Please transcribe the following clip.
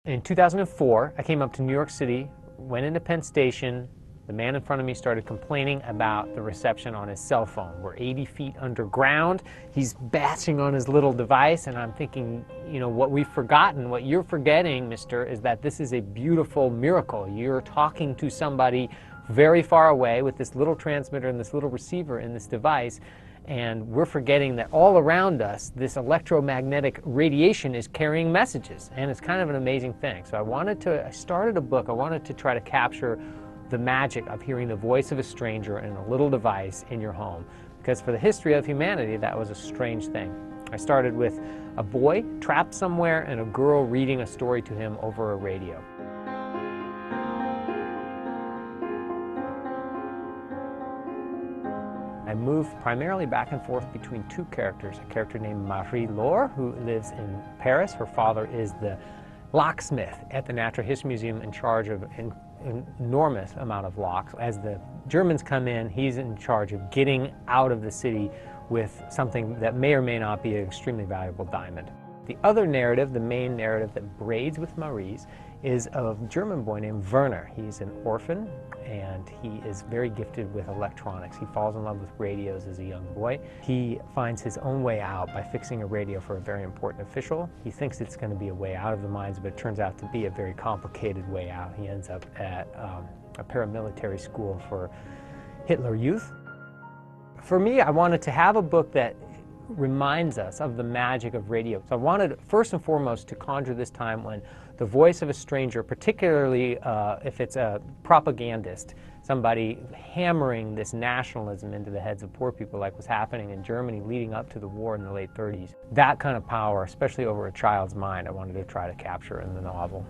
In 2004, I came up to New York City, went into Penn Station. The man in front of me started complaining about the reception on his cell phone. We're 80 feet underground. He's bashing on his little device, and I'm thinking, you know, what we've forgotten, what you're forgetting, mister, is that this is a beautiful miracle. You're talking to somebody very far away with this little transmitter and this little receiver in this device, and we're forgetting that all around us, this electromagnetic radiation is carrying messages, and it's kind of an amazing thing. So I started a book. I wanted to try to capture the magic of hearing the voice of a stranger in a little device in your home, because for the history of humanity, that was a strange thing. I started with a boy trapped somewhere and a girl reading a story to him over a radio. I move primarily back and forth between two characters, a character named Marie-Laure, who lives in Paris. Her father is the locksmith at the Natural History Museum in charge of an enormous amount of locks. As the Germans come in, he's in charge of getting out of the city with something that may or may not be an extremely valuable diamond. The other narrative, the main narrative that braids with Marie's, is of a German boy named Werner. He's an orphan, and he is very gifted with electronics. He falls in love with radios as a young boy. He finds his own way out by fixing a radio for a very important official. He thinks it's going to be a way out of the mines, but it turns out to be a very complicated way out. He ends up at a paramilitary school for Hitler Youth. For me, I wanted to have a book that reminds us of the magic of radio. So I wanted, first and foremost, to conjure this time when the voice of a stranger, particularly if it's a propagandist, somebody hammering this nationalism into the heads of poor people like was happening in Germany leading up to the war in the late 30s. That kind of power, especially over a child's mind, I wanted to try to capture in the novel.